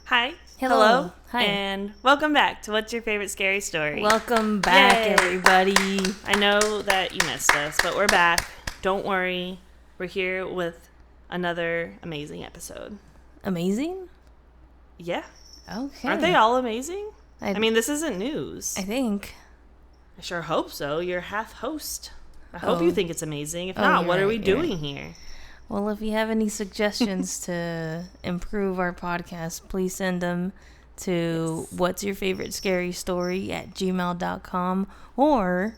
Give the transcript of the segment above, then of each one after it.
Hi. Hello. Hi. And welcome back to What's Your Favorite Scary Story? Welcome back, Yay. everybody. I know that you missed us, but we're back. Don't worry. We're here with another amazing episode. Amazing? Yeah. Okay. Aren't they all amazing? I mean, this isn't news. I think. I sure hope so. You're half host. I hope you think it's amazing. If not, what are we doing here? Well, if you have any suggestions to improve our podcast, please send them to whatsyourfavoritescarystory@gmail.com or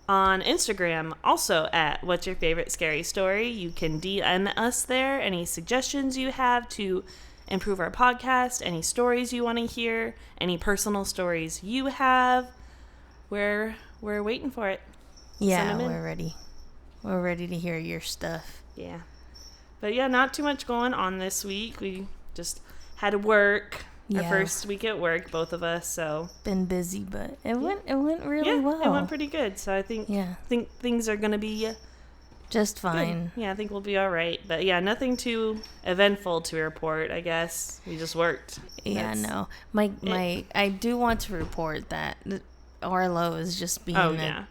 on Instagram, also at What's Your Favorite Scary Story. You can DM us there. Any suggestions you have to improve our podcast, any stories you want to hear, any personal stories you have, we're waiting for it. Yeah, we're ready. We're ready to hear your stuff. Yeah. But yeah, not too much going on this week. We just had work. Our first week at work, both of us, so been busy, but it went really well. It went pretty good. So I think things are gonna be just fine. Good. Yeah, I think we'll be all right. But yeah, nothing too eventful to report. I guess we just worked. Yeah, no. I do want to report that Arlo is just being a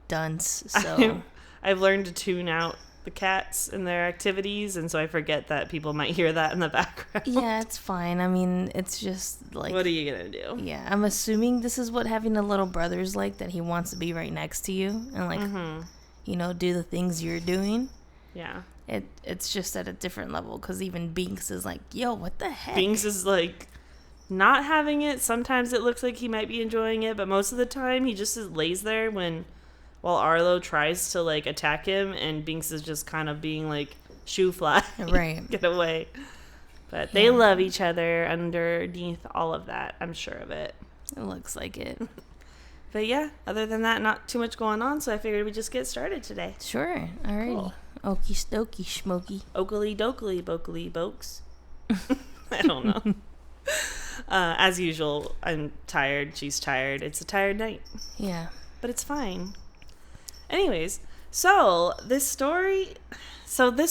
dunce. So I've learned to tune out the cats and their activities, and so I forget that people might hear that in the background. Yeah, it's fine. I mean, it's just like, what are you gonna do? Yeah, I'm assuming this is what having a little brother's like, that he wants to be right next to you and like do the things you're doing. Yeah, it's just at a different level, because even Binks is like, yo, what the heck? Binks is like not having it. Sometimes it looks like he might be enjoying it, but most of the time he just lays there while Arlo tries to, like, attack him, and Binks is just kind of being, like, shoo fly. Right. Get away. But they love each other underneath all of that. I'm sure of it. It looks like it. But, yeah, other than that, not too much going on, so I figured we'd just get started today. Sure. Alrighty. Cool. Okie stokie schmokey. Oakley dokley bokely bokes. I don't know. As usual, I'm tired. She's tired. It's a tired night. Yeah. But it's fine. Anyways, so this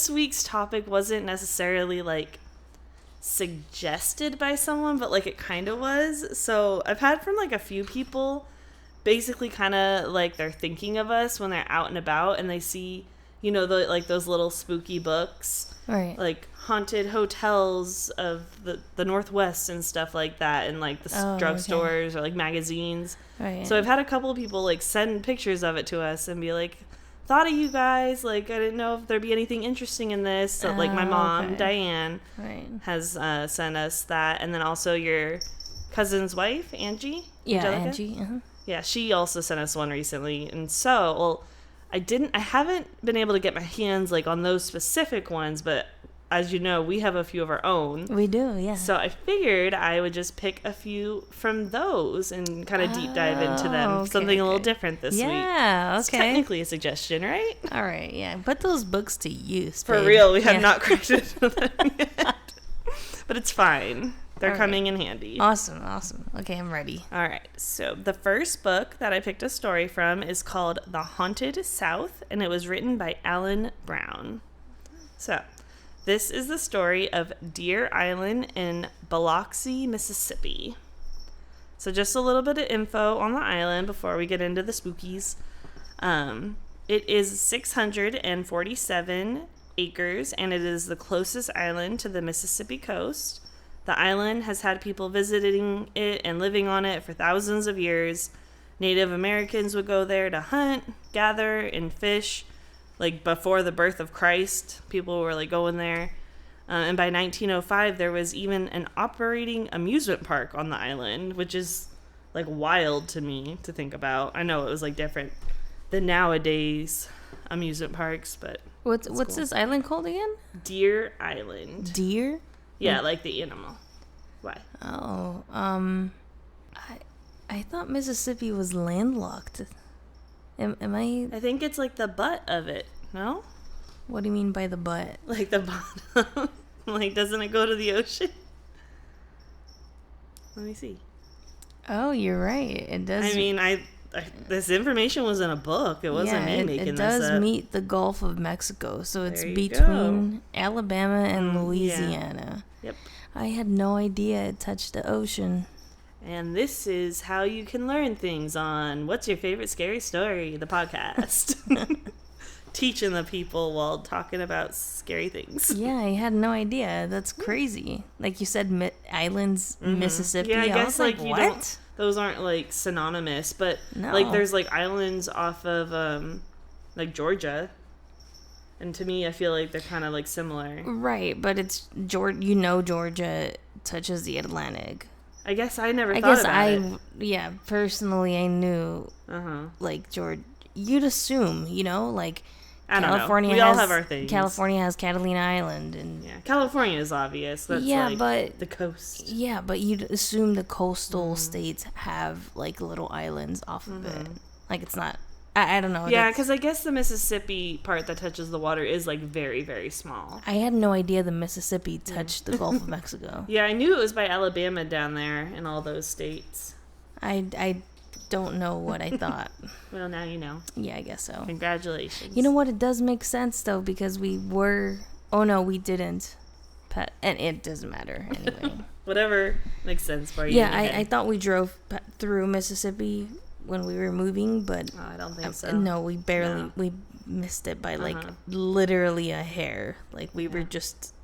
week's topic wasn't necessarily, like, suggested by someone, but, like, it kind of was. So I've had from, like, a few people basically kind of, like, they're thinking of us when they're out and about, and they see, those little spooky books. Right. Like, haunted hotels of the Northwest and stuff like that, and, like, the drugstores or, like, magazines. Right. So I've had a couple of people, like, send pictures of it to us and be like, thought of you guys. Like, I didn't know if there'd be anything interesting in this. So, like, my mom, Diane, has sent us that. And then also your cousin's wife, Angie. Yeah, Angelica? Angie. Uh-huh. Yeah, she also sent us one recently. And so, I haven't been able to get my hands, like, on those specific ones, but as you know, we have a few of our own. We do, yeah. So I figured I would just pick a few from those and kind of deep dive into them. Something a little different this week. Yeah, okay. It's technically a suggestion, right? All right, yeah. Put those books to use, For real, we have not cracked it yet. But it's fine. They're coming in handy. Awesome. Okay, I'm ready. All right. So the first book that I picked a story from is called The Haunted South, and it was written by Alan Brown. So this is the story of Deer Island in Biloxi, Mississippi. So just a little bit of info on the island before we get into the spookies. It is 647 acres, and it is the closest island to the Mississippi coast. The island has had people visiting it and living on it for thousands of years. Native Americans would go there to hunt, gather, and fish. Like, before the birth of Christ, people were, like, going there. And by 1905, there was even an operating amusement park on the island, which is, like, wild to me to think about. I know it was, like, different than nowadays amusement parks, but what's cool. This island called again? Deer Island. Deer? Yeah, like the animal. Why? Oh, I thought Mississippi was landlocked. Am I? I think it's like the butt of it. No? What do you mean by the butt? Like the bottom. Like, doesn't it go to the ocean? Let me see. Oh, you're right. It does. I mean, this information was in a book. It wasn't me making this up. It does meet the Gulf of Mexico, so it's between Alabama and Louisiana. Yeah. Yep. I had no idea it touched the ocean. And this is how you can learn things on What's Your Favorite Scary Story, the podcast. Teaching the people while talking about scary things. Yeah, I had no idea. That's crazy. Like you said, islands, Mississippi. Yeah, I guess I was like, what? Those aren't like synonymous, but no. Like there's like islands off of like Georgia. And to me, I feel like they're kind of like similar. Right, but it's Georgia touches the Atlantic. I guess I never thought about it. Yeah, personally, I knew, like, Georgia. You'd assume, like, I don't know. We all have our things. California has Catalina Island. And yeah, California is obvious. That's but the coast. Yeah, but you'd assume the coastal states have, like, little islands off of it. Like, it's not... I don't know. Yeah, because I guess the Mississippi part that touches the water is, like, very, very small. I had no idea the Mississippi touched the Gulf of Mexico. Yeah, I knew it was by Alabama down there in all those states. I don't know what I thought. Well, now you know. Yeah, I guess so. Congratulations. You know what? It does make sense, though, because we were... Oh, no, we didn't. And it doesn't matter anyway. Whatever makes sense for you. Yeah, I thought we drove through Mississippi when we were moving, but I don't think so. No, we barely we missed it by like literally a hair. Like we were just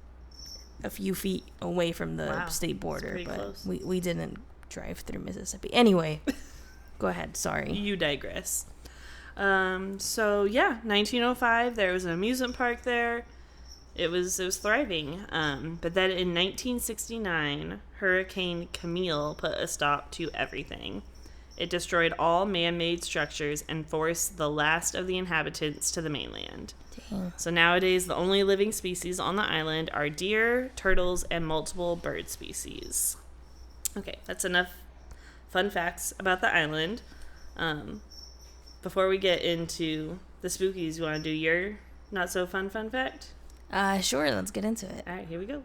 a few feet away from the state border, but close. we didn't drive through Mississippi. Anyway, go ahead. Sorry. You digress. So yeah, 1905 there was an amusement park there. It was thriving. But then in 1969, Hurricane Camille put a stop to everything. It destroyed all man-made structures and forced the last of the inhabitants to the mainland. Dang. So nowadays, the only living species on the island are deer, turtles, and multiple bird species. Okay, that's enough fun facts about the island. Before we get into the spookies, you want to do your not-so-fun fact? Sure, let's get into it. All right, here we go.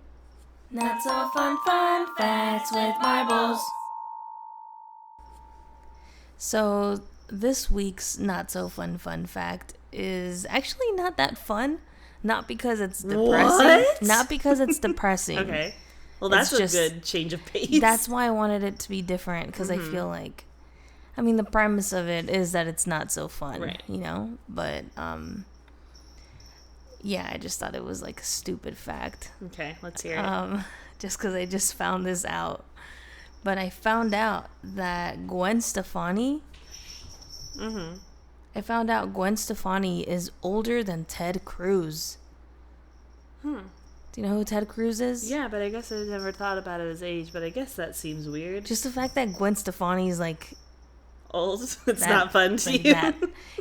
Not so fun facts with marbles. So this week's not so fun fact is actually not that fun. Not because it's depressing. What? Not because it's depressing. Okay. Well, that's just a good change of pace. That's why I wanted it to be different, because I feel like, I mean, the premise of it is that it's not so fun, right? But yeah, I just thought it was like a stupid fact. Okay, let's hear it. Just because I just found this out. But I found out that Gwen Stefani... I found out Gwen Stefani is older than Ted Cruz. Do you know who Ted Cruz is? Yeah, but I guess I never thought about his age, but I guess that seems weird. Just the fact that Gwen Stefani is like... old? It's not fun to you?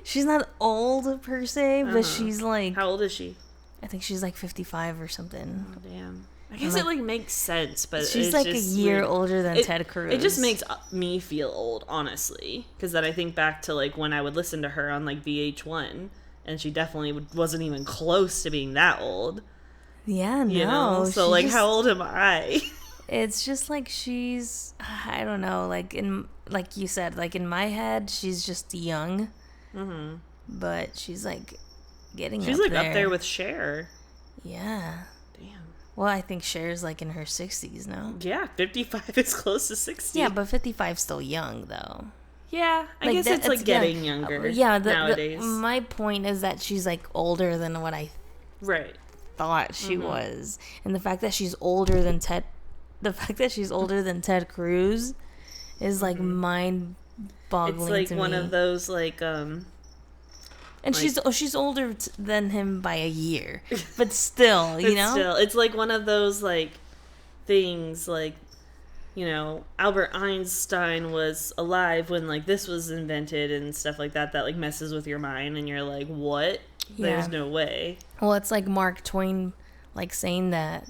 She's not old per se, but she's like... How old is she? I think she's like 55 or something. Oh, damn. I guess it like makes sense, but she's it's like just a year weird. Older than Ted Cruz. It just makes me feel old, honestly, because then I think back to like when I would listen to her on like VH1, and she definitely wasn't even close to being that old. Yeah, no. So like, how old am I? It's just like she's, I don't know, like you said, like in my head, she's just young, but she's like getting. She's up like there. Up there with Cher. Yeah. Damn. Well, I think Cher's like in her 60s now. Yeah, 55 is close to 60. Yeah, but 55's still young, though. Yeah, I guess it's like getting younger nowadays. My point is that she's like older than what I thought she was. And the fact that she's older than Ted Cruz is like mind-boggling. It's like one of those like and like, she's older than him by a year, but still, it's like one of those like things like, Albert Einstein was alive when like this was invented and stuff like that like messes with your mind and you're like, what? Yeah. There's no way. Well, it's like Mark Twain like saying that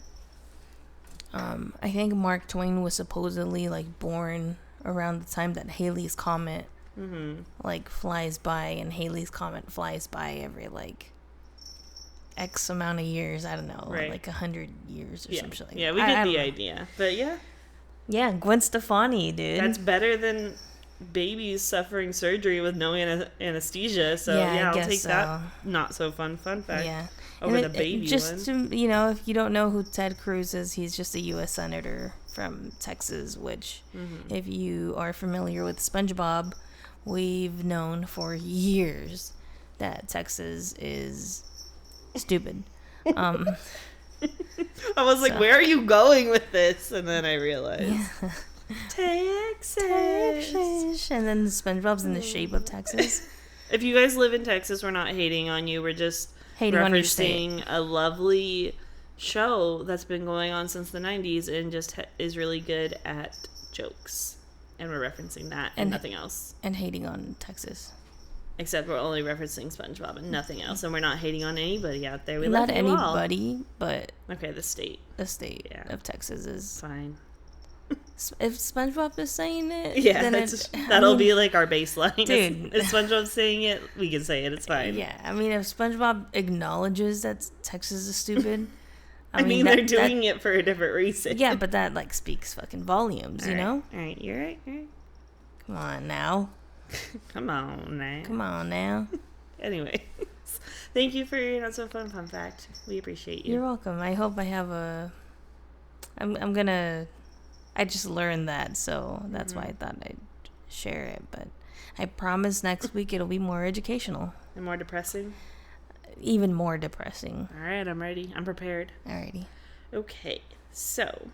I think Mark Twain was supposedly like born around the time that Halley's Comet like flies by, and Halley's Comet flies by every like X amount of years. I don't know, like 100 years or something like that. Yeah, we get the idea. But yeah, Gwen Stefani, dude. That's better than babies suffering surgery with no anesthesia. So Yeah, I I'll guess take so. that not so fun fact Yeah. over And the baby just one. to, you know, if you don't know who Ted Cruz is, he's just a U.S. senator from Texas, which, if you are familiar with SpongeBob, we've known for years that Texas is stupid. I was like, so- where are you going with this? And then I realized. Texas. And then SpongeBob's in the shape of Texas. If you guys live in Texas, we're not hating on you. We're just Hating on your state. referencing a lovely show that's been going on since the 90s and just is really good at jokes. And we're referencing that and nothing else. And hating on Texas. Except we're only referencing SpongeBob and nothing else. And we're not hating on anybody out there. We Not love you all. anybody, but Okay, the state. the state of Texas is Fine. If SpongeBob is saying it, Yeah, then that'll be like our baseline. Dude. If SpongeBob's saying it, we can say it. It's fine. Yeah, I mean, if SpongeBob acknowledges that Texas is stupid, I mean they're doing it for a different reason. Yeah, but that like speaks fucking volumes, you know? All right, you're right. You're right. Come on now. Come on now. Come on now. Anyway, thank you for your not so fun fact. We appreciate you. You're welcome. I hope I have a. I just learned that, so that's why I thought I'd share it. But I promise next week it'll be more educational. And more depressing? Even more depressing. All right, I'm ready. I'm prepared. Alrighty. Okay, so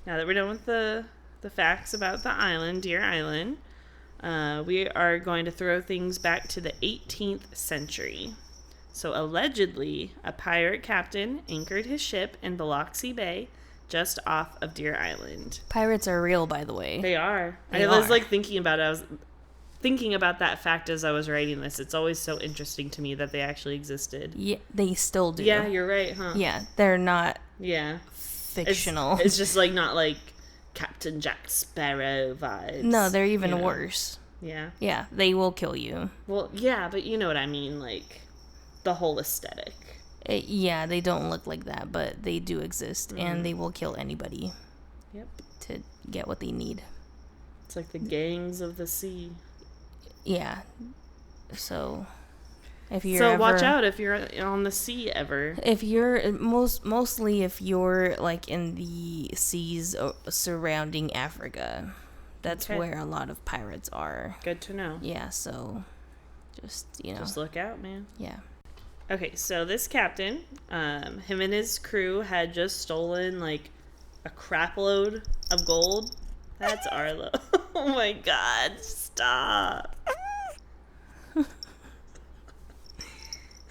now that we're done with the facts about the island, Deer Island, we are going to throw things back to the 18th century. So allegedly, a pirate captain anchored his ship in Biloxi Bay just off of Deer Island. Pirates are real, by the way. They are. I was like thinking about it. I was thinking about that fact as I was writing this. It's always so interesting to me that they actually existed. Yeah, they still do. Yeah, you're right, huh? Yeah, they're not fictional. It's just like not like Captain Jack Sparrow vibes. No, they're even worse. Yeah. Yeah, they will kill you. Well, yeah, but you know what I mean, like the whole aesthetic. Yeah, they don't look like that, but they do exist, and they will kill anybody. Yep. To get what they need. It's like the gangs of the sea. Yeah. So, if you're watch out if you're on the sea ever. If you're mostly if you're like in the seas surrounding Africa, that's where a lot of pirates are. Good to know. Yeah. So, just just look out, man. Yeah. Okay, so this captain, him and his crew had just stolen like a crap load of gold. That's Arlo. Oh my god, stop.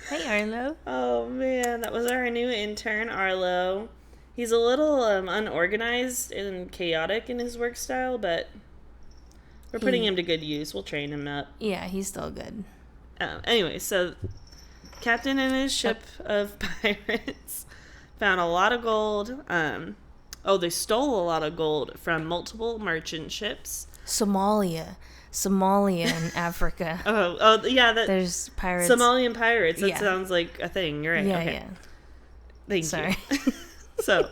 Hey, Arlo. Oh man, that was our new intern, Arlo. He's a little unorganized and chaotic in his work style, but we're putting him to good use. We'll train him up. Yeah, he's still good. Anyway, so captain and his ship of pirates found a lot of gold. They stole a lot of gold from multiple merchant ships. Somalia in Africa. Yeah, there's pirates. Somalian pirates. That sounds like a thing. You're right. Yeah, okay. yeah. Thank you. So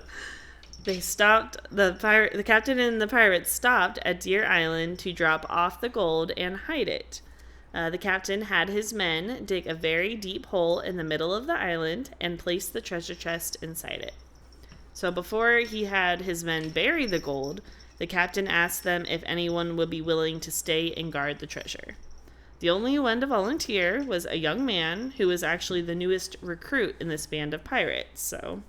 they stopped. The captain and the pirates stopped at Deer Island to drop off the gold and hide it. The captain had his men dig a very deep hole in the middle of the island and place the treasure chest inside it. So before he had his men bury the gold, the captain asked them if anyone would be willing to stay and guard the treasure. The only one to volunteer was a young man who was actually the newest recruit in this band of pirates. So,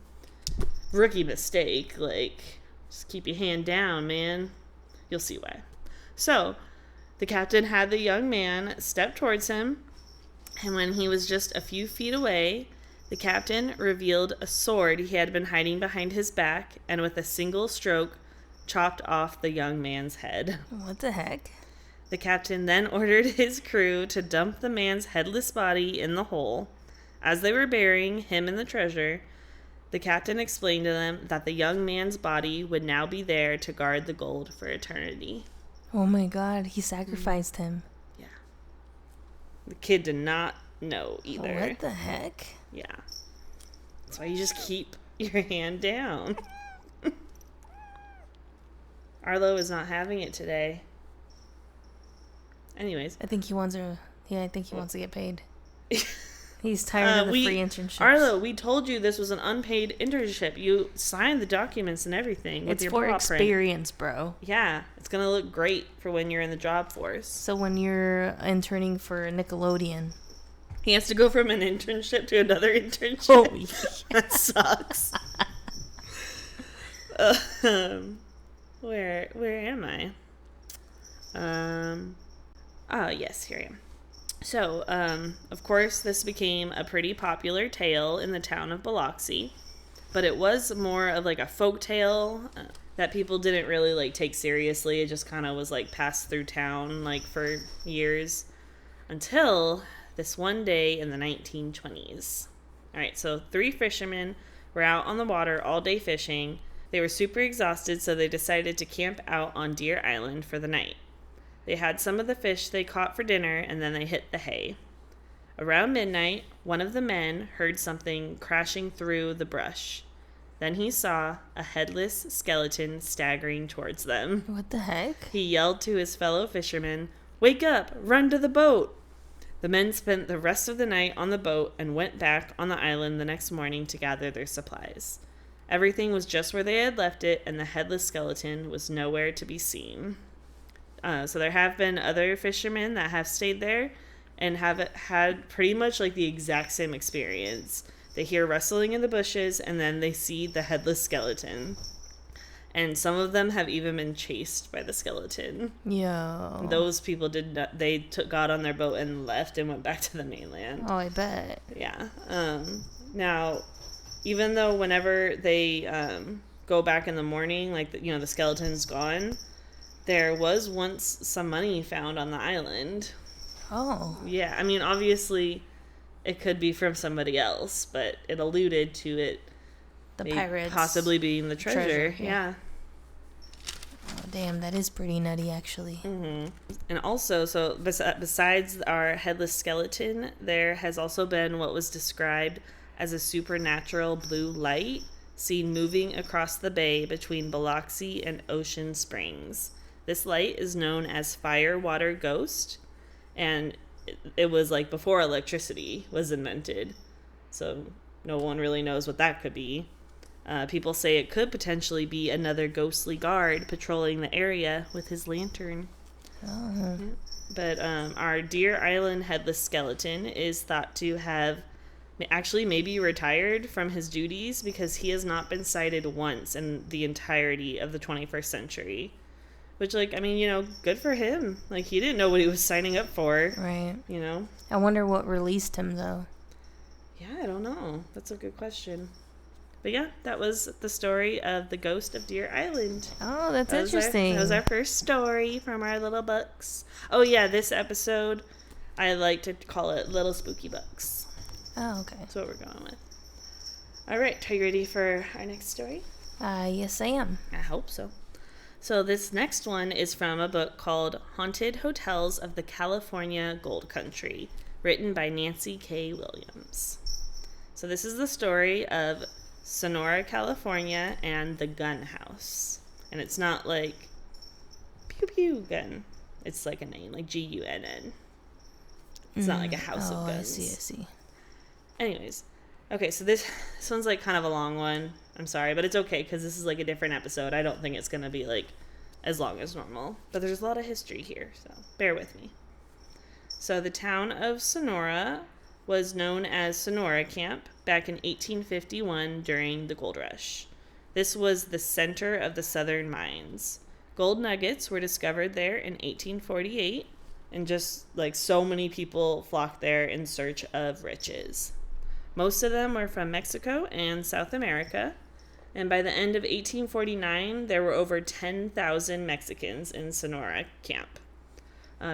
rookie mistake. Like, just keep your hand down, man. You'll see why. So, the captain had the young man step towards him, and when he was just a few feet away, the captain revealed a sword he had been hiding behind his back, and with a single stroke, chopped off the young man's head. What the heck? The captain then ordered his crew to dump the man's headless body in the hole. As they were burying him and the treasure, the captain explained to them that the young man's body would now be there to guard the gold for eternity. Oh my god, he sacrificed him. Yeah. The kid did not know either. What the heck? Yeah. That's why you just keep your hand down. Arlo is not having it today. Anyways. I think he wants to get paid. He's tired of the free internships. Arlo, we told you this was an unpaid internship. You signed the documents and everything. It's for experience, bro. Yeah, it's going to look great for when you're in the job force. So when you're interning for Nickelodeon. He has to go from an internship to another internship. Oh, yeah. That sucks. Where am I? Oh, yes, here I am. So, of course, this became a pretty popular tale in the town of Biloxi, but it was more of like a folk tale that people didn't really like take seriously. It just kind of was like passed through town like for years until this one day in the 1920s. All right, so 3 fishermen were out on the water all day fishing. They were super exhausted, so they decided to camp out on Deer Island for the night. They had some of the fish they caught for dinner, and then they hit the hay. Around midnight, one of the men heard something crashing through the brush. Then he saw a headless skeleton staggering towards them. What the heck? He yelled to his fellow fishermen, "Wake up! Run to the boat!" The men spent the rest of the night on the boat and went back on the island the next morning to gather their supplies. Everything was just where they had left it, and the headless skeleton was nowhere to be seen. So there have been other fishermen that have stayed there and have had pretty much like the exact same experience. They hear rustling in the bushes, and then they see the headless skeleton. And some of them have even been chased by the skeleton. Yo. Those people did not, they got on their boat and left and went back to the mainland. Oh, I bet. Yeah. Now, even though whenever they go back in the morning, like, the skeleton's gone, there was once some money found on the island. Oh. Yeah, I mean, obviously, it could be from somebody else, but it alluded to it. The pirates. Possibly being the treasure. Yeah. Oh, damn, that is pretty nutty, actually. Mm-hmm. And also, so besides our headless skeleton, there has also been what was described as a supernatural blue light seen moving across the bay between Biloxi and Ocean Springs. This light is known as Firewater Ghost, and it was like before electricity was invented, so no one really knows what that could be. People say it could potentially be another ghostly guard patrolling the area with his lantern. Oh. But our Deer Island headless skeleton is thought to have actually maybe retired from his duties because he has not been sighted once in the entirety of the 21st century. Which, like, I mean, good for him. Like, he didn't know what he was signing up for. Right. I wonder what released him, though. Yeah, I don't know. That's a good question. But yeah, that was the story of the ghost of Deer Island. Oh, that's interesting. That was our first story from our little books. Oh, yeah, this episode, I like to call it Little Spooky Books. Oh, okay. That's what we're going with. All right, are you ready for our next story? Yes, I am. I hope so. So this next one is from a book called Haunted Hotels of the California Gold Country, written by Nancy K. Williams. So this is the story of Sonora, California, and the Gun House. And it's not like pew pew gun. It's like a name, like Gunn. It's not like a house of guns. I see. Anyways, okay, so this one's like kind of a long one. I'm sorry, but it's okay because this is like a different episode. I don't think it's going to be like as long as normal. But there's a lot of history here, so bear with me. So the town of Sonora was known as Sonora Camp back in 1851 during the gold rush. This was the center of the southern mines. Gold nuggets were discovered there in 1848, and just like so many people flocked there in search of riches. Most of them were from Mexico and South America, and by the end of 1849, there were over 10,000 Mexicans in Sonora Camp.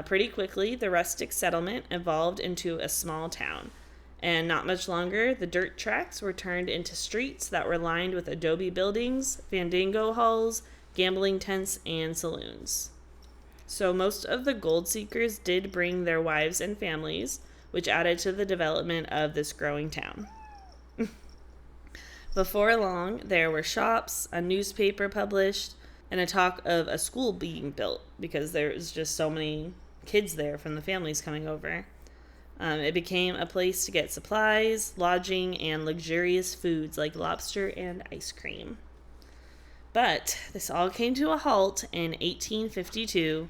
Pretty quickly, the rustic settlement evolved into a small town, and not much longer, the dirt tracks were turned into streets that were lined with adobe buildings, fandango halls, gambling tents, and saloons. So most of the gold seekers did bring their wives and families, which added to the development of this growing town. Before long, there were shops, a newspaper published, and a talk of a school being built because there was just so many kids there from the families coming over. It became a place to get supplies, lodging, and luxurious foods like lobster and ice cream. But this all came to a halt in 1852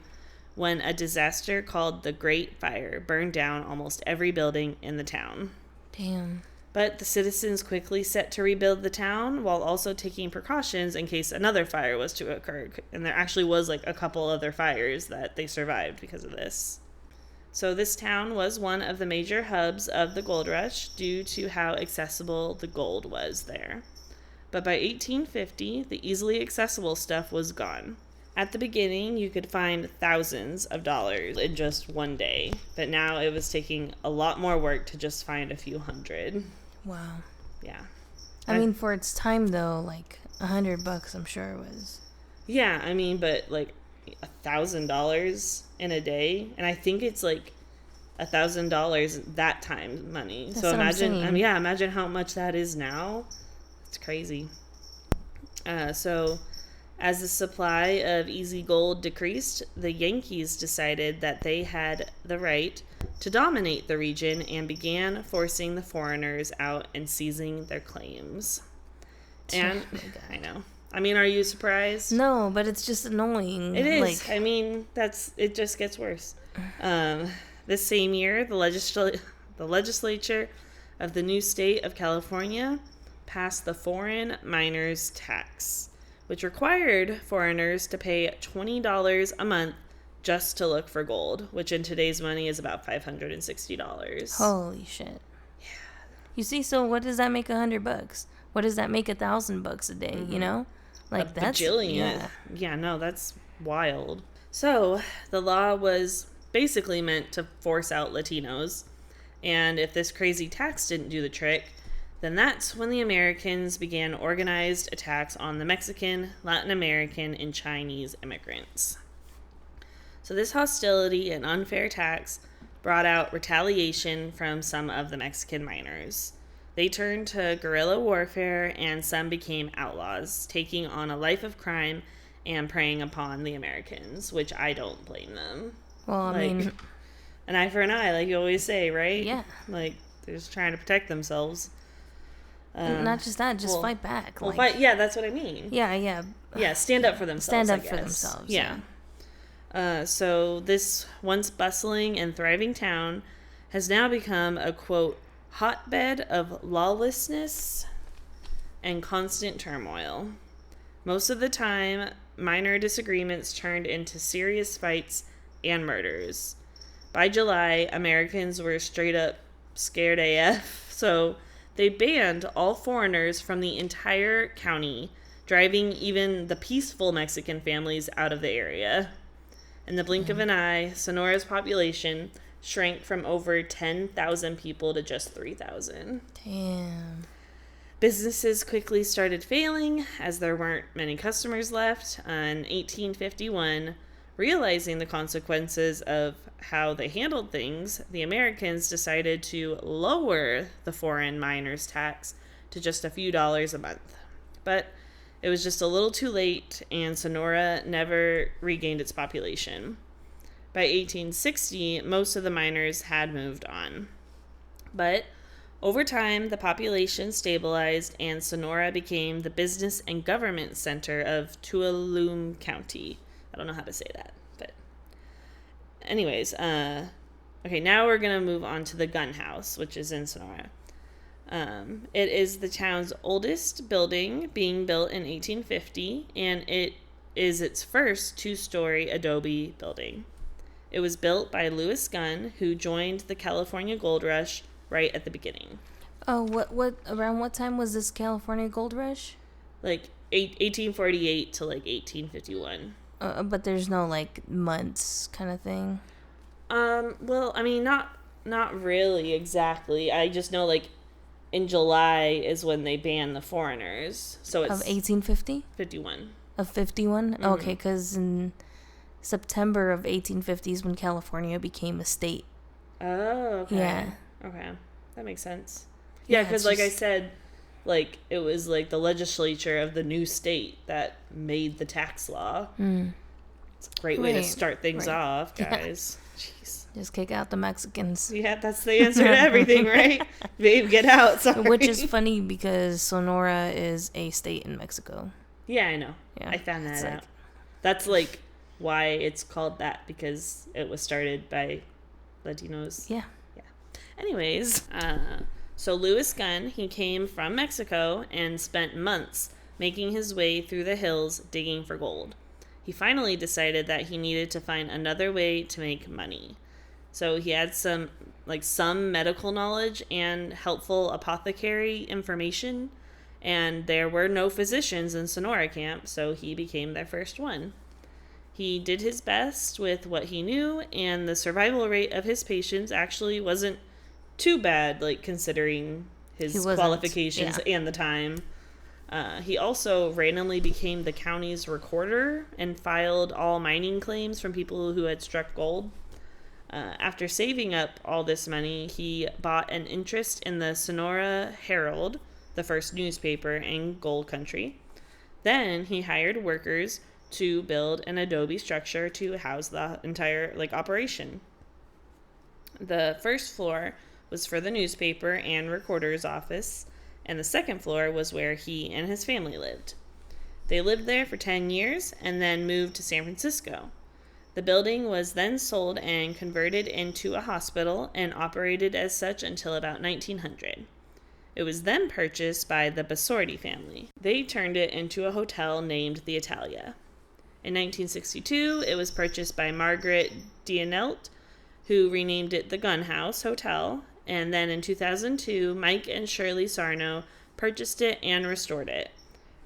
when a disaster called the Great Fire burned down almost every building in the town. Damn. But the citizens quickly set to rebuild the town while also taking precautions in case another fire was to occur. And there actually was like a couple other fires that they survived because of this. So this town was one of the major hubs of the gold rush due to how accessible the gold was there. But by 1850, the easily accessible stuff was gone. At the beginning, you could find thousands of dollars in just one day, but now it was taking a lot more work to just find a few hundred. Wow. Yeah. I mean, for its time, though, like, $100, I'm sure it was. Yeah, I mean, but, like, $1,000 in a day, and I think it's, like, $1,000 that time money. That's so what imagine, I'm saying. Imagine how much that is now. It's crazy. So as the supply of easy gold decreased, the Yankees decided that they had the right to dominate the region and began forcing the foreigners out and seizing their claims. And I know. I mean, are you surprised? No, but it's just annoying. It is. Like, I mean, it just gets worse. This same year, the legislature of the new state of California passed the Foreign Miners Tax, which required foreigners to pay $20 a month just to look for gold, which in today's money is about $560. Holy shit. Yeah. You see, so what does that make $100? What does that make $1,000 a day, you know? Like, that's bajillion. Yeah, no, that's wild. So, the law was basically meant to force out Latinos, and if this crazy tax didn't do the trick, then that's when the Americans began organized attacks on the Mexican, Latin American, and Chinese immigrants. So this hostility and unfair tax brought out retaliation from some of the Mexican miners. They turned to guerrilla warfare, and some became outlaws, taking on a life of crime and preying upon the Americans, which I don't blame them. Well, I mean, an eye for an eye, like you always say, right? Yeah. Like, they're just trying to protect themselves. Not just that, just fight back. Well, fight. Yeah, that's what I mean. Yeah. Yeah, stand up for themselves. Stand up for themselves. Yeah. So this once bustling and thriving town has now become a, quote, hotbed of lawlessness and constant turmoil. Most of the time, minor disagreements turned into serious fights and murders. By July, Americans were straight up scared AF, so they banned all foreigners from the entire county, driving even the peaceful Mexican families out of the area. In the blink of an eye, Sonora's population shrank from over 10,000 people to just 3,000. Damn. Businesses quickly started failing as there weren't many customers left. In 1851, realizing the consequences of how they handled things, the Americans decided to lower the foreign miners' tax to just a few dollars a month. But it was just a little too late, and Sonora never regained its population. By 1860, most of the miners had moved on. But over time, the population stabilized, and Sonora became the business and government center of Tuolumne County. I don't know how to say that, but anyways, okay, now we're going to move on to the gun house, which is in Sonora. It is the town's oldest building, being built in 1850, and it is its first two-story adobe building. It was built by Lewis Gunn, who joined the California Gold Rush right at the beginning. Oh, what around what time was this California Gold Rush? Like 1848 to like 1851. But there's no like months kind of thing. Well, I mean, not really exactly. I just know like in July is when they banned the foreigners. So it's of 1850. 51. Of 51. Mm-hmm. Okay, because in September of 1850 is when California became a state. Oh, okay. Yeah. Okay, that makes sense. Yeah, because like I said, like it was like the legislature of the new state that made the tax law. It's a great way to Right, start things right. off, guys. Jeez. Just kick out the Mexicans. Yeah, that's the answer to everything, right? Babe, get out. Sorry. Which is funny because Sonora is a state in Mexico. Yeah, I know. Yeah, I found that it's out. That's like why it's called that, because it was started by Latinos. Yeah. Anyways, so Louis Gunn, he came from Mexico and spent months making his way through the hills digging for gold. He finally decided that he needed to find another way to make money. So he had some medical knowledge and helpful apothecary information, and there were no physicians in Sonora Camp, so he became their first one. He did his best with what he knew, and the survival rate of his patients actually wasn't too bad, like considering his qualifications and the time. He also randomly became the county's recorder and filed all mining claims from people who had struck gold. After saving up all this money, he bought an interest in the Sonora Herald, the first newspaper in gold country. Then he hired workers to build an adobe structure to house the entire operation. The first floor was for the newspaper and recorder's office, and the second floor was where he and his family lived. They lived there for 10 years and then moved to San Francisco. The building was then sold and converted into a hospital and operated as such until about 1900. It was then purchased by the Basorti family. They turned it into a hotel named the Italia. In 1962, it was purchased by Margaret Dionelt, who renamed it the Gun House Hotel, and then in 2002, Mike and Shirley Sarno purchased it and restored it.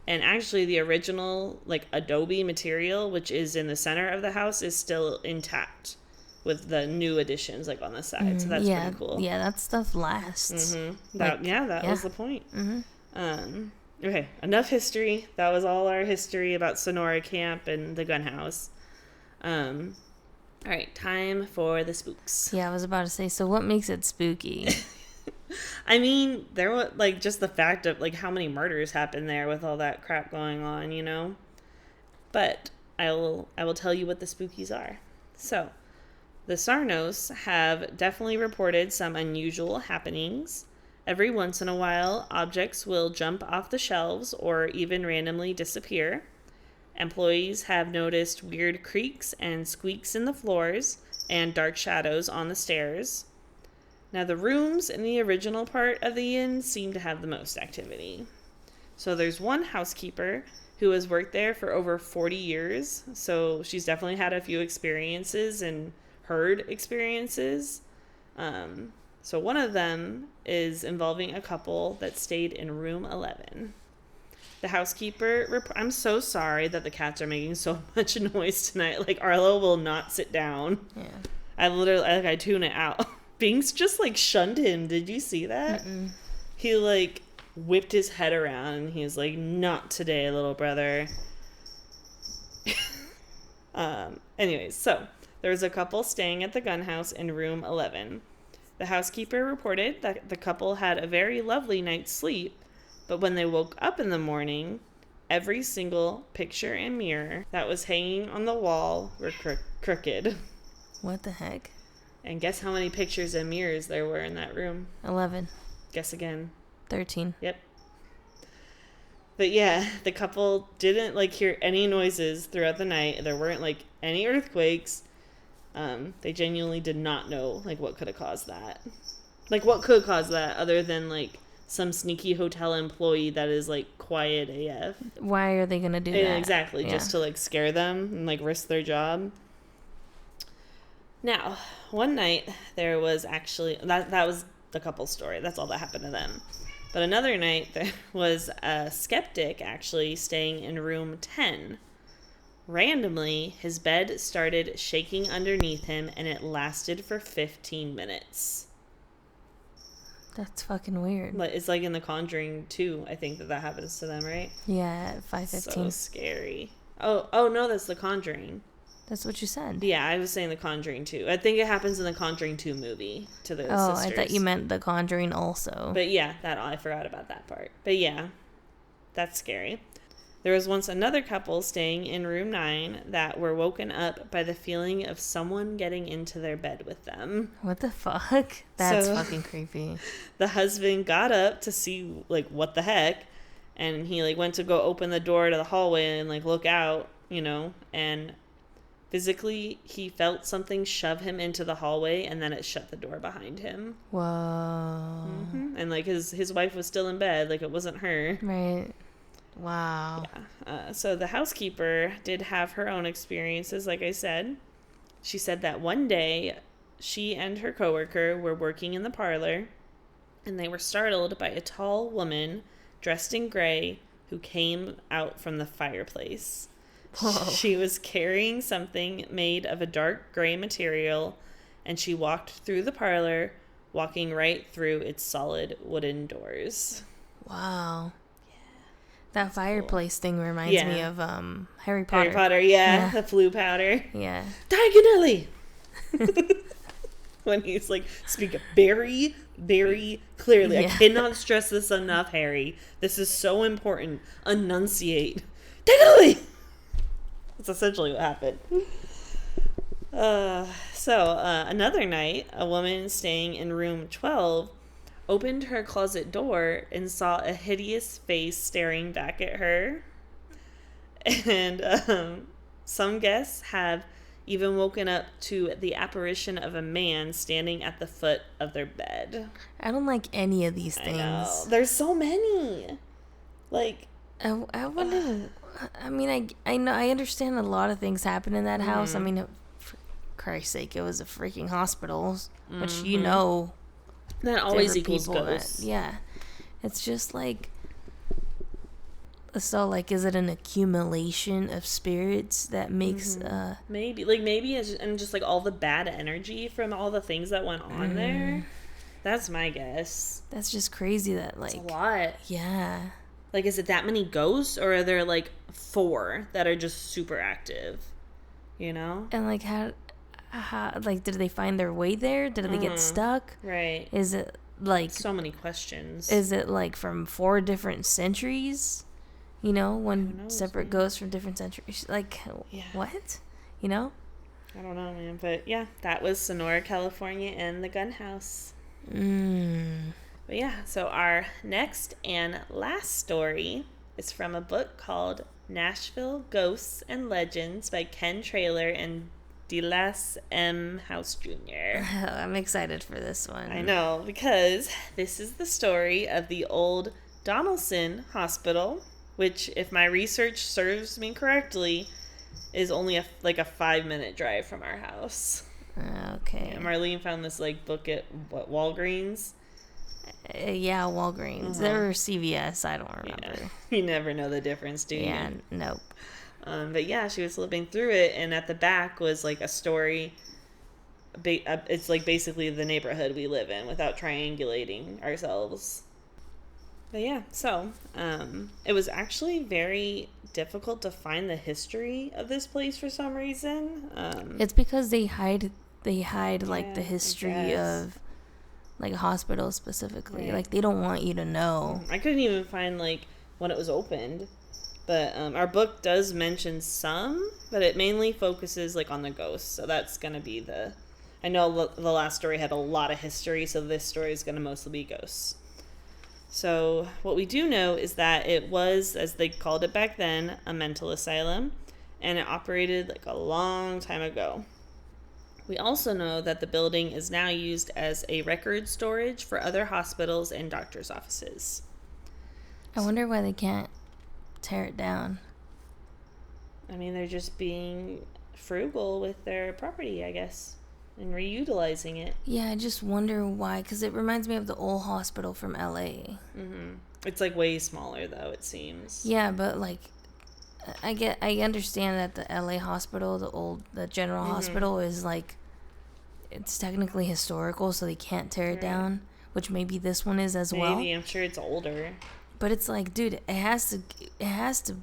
And actually, the original adobe material, which is in the center of the house, is still intact with the new additions on the side. So that's pretty cool. Yeah, that stuff lasts. Mm-hmm. That was the point. Mm-hmm. Okay, enough history. That was all our history about Sonora Camp and the gun house. All right, time for the spooks. Yeah, I was about to say, so what makes it spooky? I mean, there was just the fact of how many murders happened there with all that crap going on, you know? But I will tell you what the spookies are. So, the Sarnos have definitely reported some unusual happenings. Every once in a while, objects will jump off the shelves or even randomly disappear. Employees have noticed weird creaks and squeaks in the floors and dark shadows on the stairs. Now, the rooms in the original part of the inn seem to have the most activity. So there's one housekeeper who has worked there for over 40 years, so she's definitely had a few experiences and heard experiences. So one of them is involving a couple that stayed in room 11. The housekeeper, I'm so sorry that the cats are making so much noise tonight. Arlo will not sit down. Yeah. I tune it out. Binks just shunned him. Did you see that? Mm-mm. He whipped his head around and he's not today, little brother. Anyways, so there was a couple staying at the gun house in room 11. The housekeeper reported that the couple had a very lovely night's sleep, but when they woke up in the morning, every single picture and mirror that was hanging on the wall were crooked. What the heck? And guess how many pictures and mirrors there were in that room? 11. Guess again. 13. Yep. But yeah, the couple didn't hear any noises throughout the night. There weren't any earthquakes. They genuinely did not know what could have caused that. What could cause that other than some sneaky hotel employee that is quiet AF. Why are they gonna do that? Exactly, Yeah. just to scare them and risk their job. Now, one night there was actually that was the couple's story. That's all that happened to them. But another night there was a skeptic actually staying in room 10. Randomly, his bed started shaking underneath him and it lasted for 15 minutes. That's fucking weird. It's in The Conjuring 2, I think that happens to them, right? Yeah, at 5:15. So scary. Oh no, that's The Conjuring. That's what you said. Yeah, I was saying The Conjuring 2. I think it happens in the Conjuring 2 movie to the sisters. I thought you meant The Conjuring also. But yeah, I forgot about that part. But yeah, that's scary. There was once another couple staying in room 9 that were woken up by the feeling of someone getting into their bed with them. What the fuck? That's fucking creepy. The husband got up to see, like, what the heck, and he, like, went to go open the door to the hallway and, like, look out, you know, and physically he felt something shove him into the hallway, and then it shut the door behind him. Whoa. Mm-hmm. And, like, his wife was still in bed, like, it wasn't her. Right. Wow. Yeah. So the housekeeper did have her own experiences, like I said. She said that one day she and her coworker were working in the parlor, and they were startled by a tall woman dressed in gray who came out from the fireplace. Whoa. She was carrying something made of a dark gray material, and she walked through the parlor, walking right through its solid wooden doors. Wow. That fireplace thing reminds me of Harry Potter. Harry Potter, yeah. The flu powder. Yeah. Diagonally! When he's like, speak very, very clearly. Yeah. I cannot stress this enough, Harry. This is so important. Enunciate. Diagonally! That's essentially what happened. Another night, a woman staying in room 12 opened her closet door and saw a hideous face staring back at her. And some guests have even woken up to the apparition of a man standing at the foot of their bed. I don't like any of these things. I know. There's so many. Like, I wonder. I mean, I know, I understand a lot of things happen in that house. I mean, for Christ's sake, it was a freaking hospital, which you know. That always equals ghosts. Yeah. It's just like, so like, is it an accumulation of spirits that makes maybe it's and just like all the bad energy from all the things that went on there. That's my guess. That's just crazy that, like, it's a lot. Yeah. Like, is it that many ghosts, or are there like 4 that are just super active, you know? And like, how like, did they find their way there? Did they get stuck? Right. Is it like, so many questions. Is it like from 4 different centuries? You know, one separate ghost from different centuries. Like, what? You know? I don't know, man. But yeah, that was Sonora, California, and the gun house. But yeah, so our next and last story is from a book called Nashville Ghosts and Legends by Ken Traylor and Delas M. House Jr. I'm excited for this one. I know, because this is the story of the old Donaldson Hospital, which, if my research serves me correctly, is only a 5-minute drive from our house. Okay. Yeah, Marlene found this like book at Walgreens. Yeah, Walgreens. Or CVS, I don't remember. Yeah. You never know the difference, do you? Yeah, nope. But yeah, she was flipping through it, and at the back was like a story. It's like basically the neighborhood we live in without triangulating ourselves. But yeah, so it was actually very difficult to find the history of this place for some reason. It's because they hide like the history of like hospitals specifically. Right. Like, they don't want you to know. I couldn't even find like when it was opened. But our book does mention some, but it mainly focuses like on the ghosts. So that's going to be I know the last story had a lot of history, so this story is going to mostly be ghosts. So what we do know is that it was, as they called it back then, a mental asylum, and it operated like a long time ago. We also know that the building is now used as a record storage for other hospitals and doctors' offices. I wonder why they can't tear it down. I mean, they're just being frugal with their property, I guess, and reutilizing it. Yeah, I just wonder why, because it reminds me of the old hospital from LA. It's like way smaller, though, it seems. Yeah, but like, I understand that the LA hospital, the general hospital, is like, it's technically historical, so they can't tear it down, which maybe this one is as well. Maybe, I'm sure it's older. But it's like, dude, it has to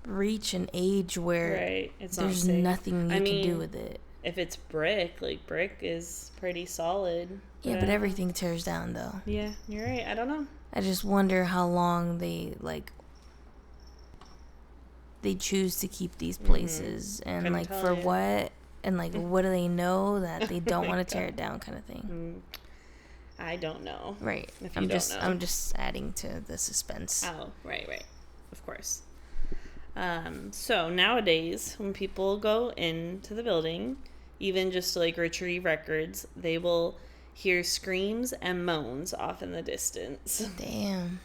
reach an age where there's nothing you can do with it. If it's brick, like, brick is pretty solid. Yeah, but everything tears down, though. Yeah, you're right. I don't know. I just wonder how long they, like, they choose to keep these places, and Couldn't like tell for you. what, and like what do they know that they don't Oh my want to tear God. it down, kind of thing. I don't know. Right. If you don't know. I'm just adding to the suspense. Oh, right. Of course. So nowadays, when people go into the building, even just to like retrieve records, they will hear screams and moans off in the distance. Damn.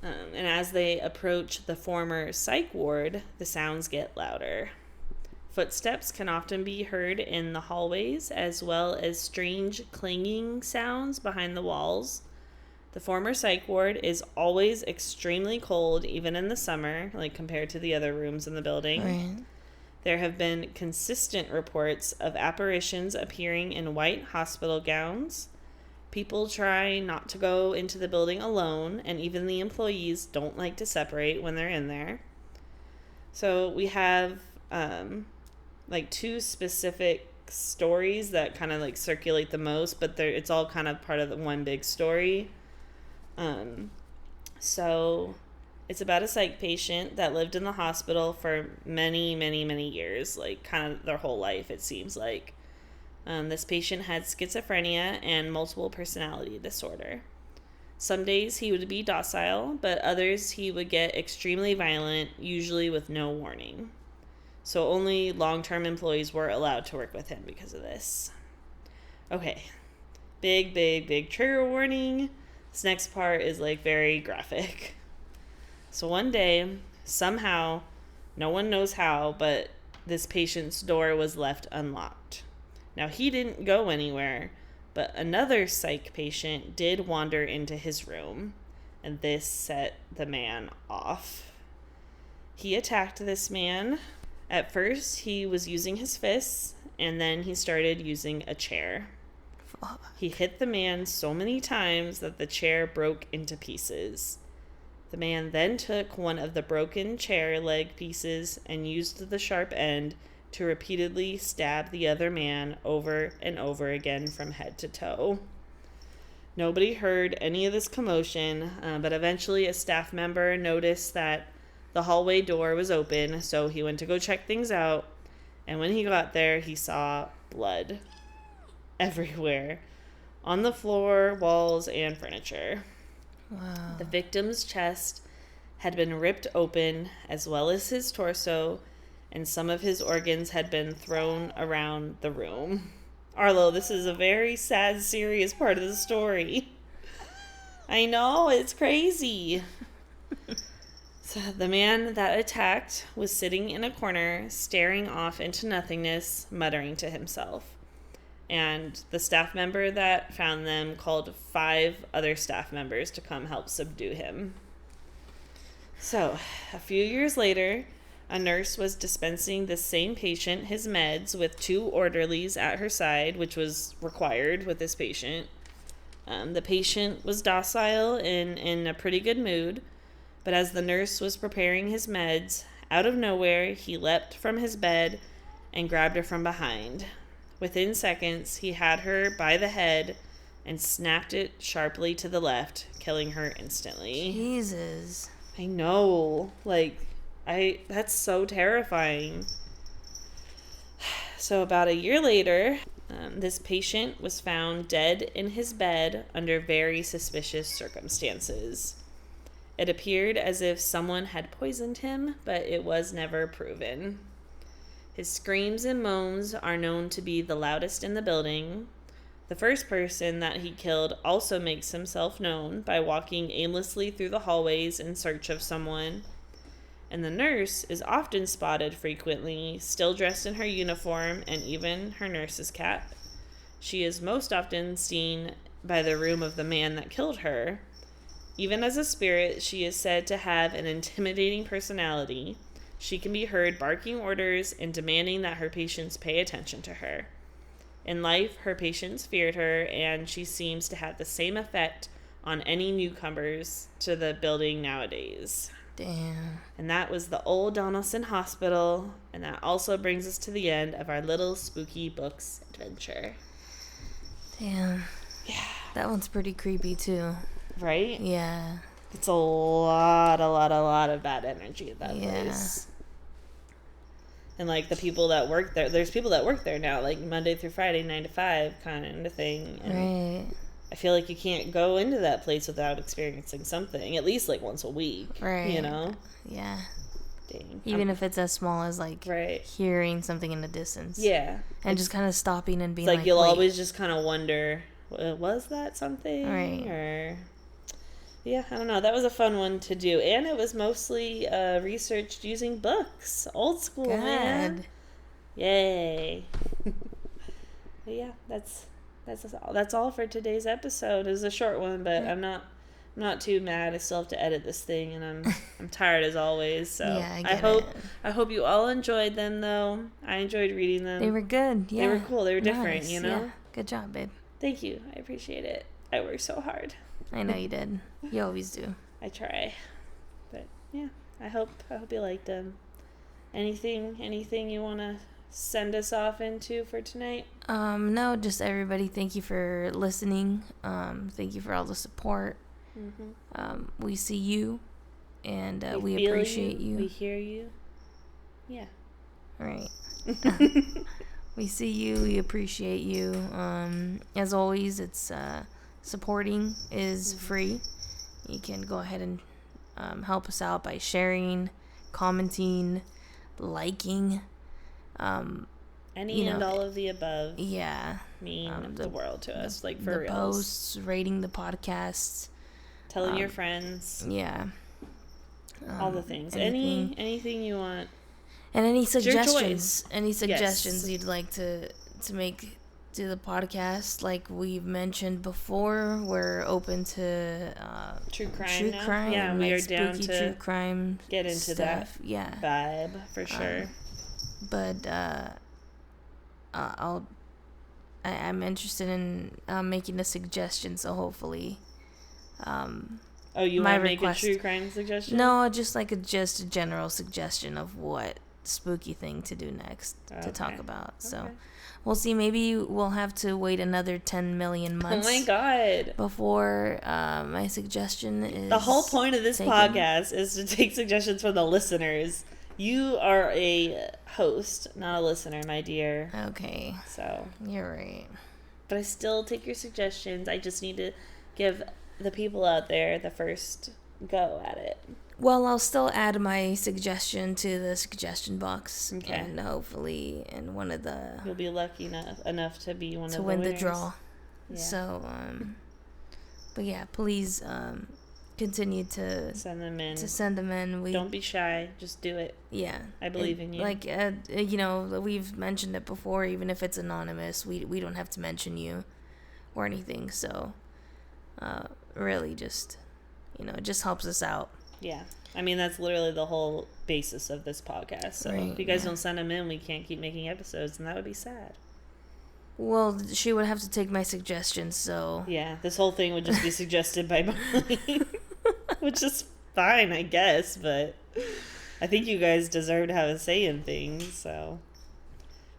And as they approach the former psych ward, the sounds get louder. Footsteps can often be heard in the hallways, as well as strange clanging sounds behind the walls. The former psych ward is always extremely cold, even in the summer, like compared to the other rooms in the building. Right. There have been consistent reports of apparitions appearing in white hospital gowns. People try not to go into the building alone, and even the employees don't like to separate when they're in there. So we have like two specific stories that kind of like circulate the most, but it's all kind of part of the one big story. So it's about a psych patient that lived in the hospital for many, many, many years, like kind of their whole life, it seems like. This patient had schizophrenia and multiple personality disorder. Some days he would be docile, but others he would get extremely violent, usually with no warning. So only long-term employees were allowed to work with him because of this. Okay, big trigger warning. This next part is like very graphic. So one day, somehow, no one knows how, but this patient's door was left unlocked. Now, he didn't go anywhere, but another psych patient did wander into his room, and this set the man off. He attacked this man. At first, he was using his fists, and then he started using a chair. He hit the man so many times that the chair broke into pieces. The man then took one of the broken chair leg pieces and used the sharp end to repeatedly stab the other man over and over again from head to toe. Nobody heard any of this commotion, but eventually a staff member noticed that the hallway door was open, so he went to go check things out, and when he got there, he saw blood everywhere, on the floor, walls, and furniture. Wow. The victim's chest had been ripped open, as well as his torso, and some of his organs had been thrown around the room. Arlo, this is a very sad, serious part of the story. I know, it's crazy. So the man that attacked was sitting in a corner, staring off into nothingness, muttering to himself. And the staff member that found them called 5 other staff members to come help subdue him. So, a few years later, a nurse was dispensing the same patient his meds with 2 orderlies at her side, which was required with this patient. The patient was docile and in a pretty good mood, but as the nurse was preparing his meds, out of nowhere, he leapt from his bed and grabbed her from behind. Within seconds, he had her by the head and snapped it sharply to the left, killing her instantly. Jesus. I know. That's so terrifying. So about a year later, this patient was found dead in his bed under very suspicious circumstances. It appeared as if someone had poisoned him, but it was never proven. His screams and moans are known to be the loudest in the building. The first person that he killed also makes himself known by walking aimlessly through the hallways in search of someone. And the nurse is often spotted frequently, still dressed in her uniform and even her nurse's cap. She is most often seen by the room of the man that killed her. Even as a spirit, she is said to have an intimidating personality. She can be heard barking orders and demanding that her patients pay attention to her. In life, her patients feared her, and she seems to have the same effect on any newcomers to the building nowadays. Damn. And that was the old Donaldson Hospital, and that also brings us to the end of our little spooky books adventure. Damn. Yeah. That one's pretty creepy, too. Right? Yeah. It's a lot of bad energy at that place. And, like, the people that work there, there's people that work there now, like, Monday through Friday, 9 to 5 kind of thing. And right. I feel like you can't go into that place without experiencing something, at least, like, once a week. Right. You know? Yeah. Dang. Even if it's as small as, like, right. hearing something in the distance. Yeah. And just kind of stopping and being like you'll wait. always just kind of wonder, was that something? Right. Or... Yeah, I don't know. That was a fun one to do. And it was mostly researched using books. Old school, Good. man. Yay. But yeah, that's all for today's episode. It was a short one, but I'm not too mad. I still have to edit this thing, and I'm tired as always. So yeah, I hope you all enjoyed them, though. I enjoyed reading them. They were good. Yeah, they were cool. They were different. Nice. You know. Yeah. Good job, babe. Thank you. I appreciate it. I worked so hard. I know you did. You always do. I try. But yeah, I hope you liked them. Anything you want to send us off into for tonight? No, just everybody, thank you for listening. Thank you for all the support. Mm-hmm. We see you, and we appreciate you. We hear you. Yeah. All right. We see you. We appreciate you. As always, it's supporting is free. You can go ahead and help us out by sharing, commenting, liking. Any and all of the above. Yeah. Mean the world to us, like for real. Posts, rating the podcasts, telling your friends. Yeah. All the things. Anything you want. And any suggestions? Any suggestions you'd like to make to the podcast? Like we've mentioned before, we're open to true crime. Yeah, like we are down to true crime. Get into stuff. that. Yeah. Vibe for sure. But I'm interested in making a suggestion. So hopefully. You want to make a true crime suggestion? No, just like a general suggestion of what spooky thing to do next to talk about. So we'll see. Maybe we'll have to wait another 10 million months. Oh my god! Before my suggestion is the whole point of this podcast is to take suggestions from the listeners. You are a host, not a listener, my dear. Okay. So you're right. But I still take your suggestions. I just need to give the people out there the first go at it. Well, I'll still add my suggestion to the suggestion box. Okay. And hopefully in one of the... You'll be lucky enough to be one of the winners. To win the draw. Yeah. So, but yeah, please continue to... Send them in. Don't be shy. Just do it. Yeah. I believe in you. Like, we've mentioned it before, even if it's anonymous, we don't have to mention you or anything. So, really just, it just helps us out. Yeah. I mean, that's literally the whole basis of this podcast. So if you guys don't send them in, we can't keep making episodes, and that would be sad. Well, she would have to take my suggestions, so... Yeah, this whole thing would just be suggested by Molly. Which is fine, I guess, but I think you guys deserve to have a say in things, so...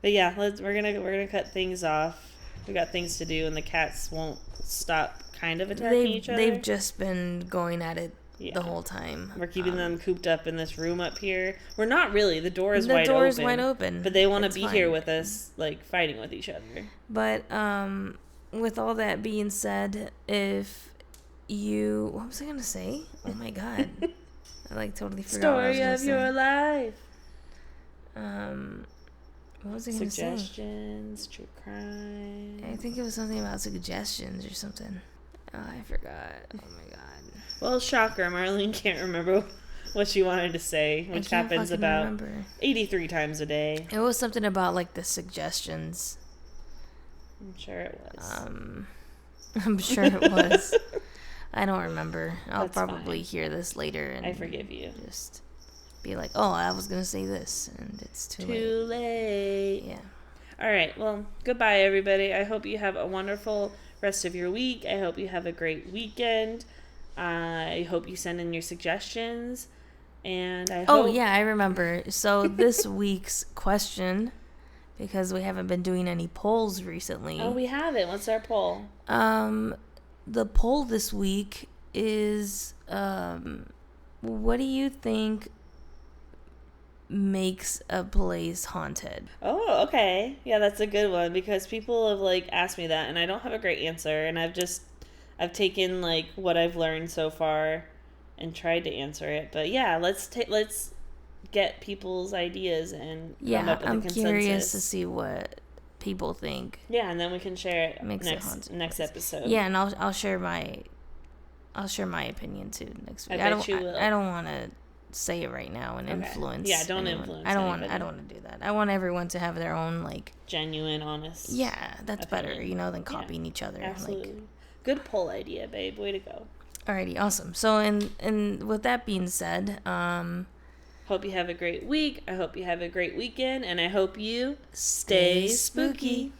But yeah, we're gonna cut things off. We got things to do, and the cats won't stop kind of attacking each other. They've just been going at it the whole time. We're keeping them cooped up in this room up here. We're not really. The door is wide open. But they want to be here with us, like, fighting with each other. But, with all that being said, if you... What was I going to say? Oh, my God. I, totally forgot what I was going to say. Story of your life. What was I going to say? Suggestions, true crime. I think it was something about suggestions or something. Oh, I forgot. Oh, my God. Well, shocker, Marlene can't remember what she wanted to say, which happens about 83 times a day. It was something about, the suggestions. I'm sure it was. I'm sure it was. I don't remember. I'll probably fine. Hear this later. And I forgive you. Just be like, oh, I was going to say this, and it's too late. Yeah. All right. Well, goodbye, everybody. I hope you have a wonderful rest of your week. I hope you have a great weekend. I hope you send in your suggestions. And I hope... Oh, yeah, I remember. So this week's question, because we haven't been doing any polls recently. Oh, we haven't. What's our poll? The poll this week is, what do you think makes a place haunted? Oh, okay. Yeah, that's a good one because people have like asked me that and I don't have a great answer, and I've taken like what I've learned so far and tried to answer it. But yeah, let's get people's ideas and come up with a consensus. I'm curious to see what people think. Yeah, and then we can share it makes it next episode. Yeah, and I'll share my opinion too next week. I bet you will. I don't want to say it right now and influence. Yeah, don't anyone. influence. I don't want to do that. I want everyone to have their own like genuine, honest. Yeah, that's opinion. Better, than copying each other. Absolutely. Like, good poll idea, babe. Way to go. Alrighty, awesome. So, and with that being said, hope you have a great week. I hope you have a great weekend, and I hope you stay spooky.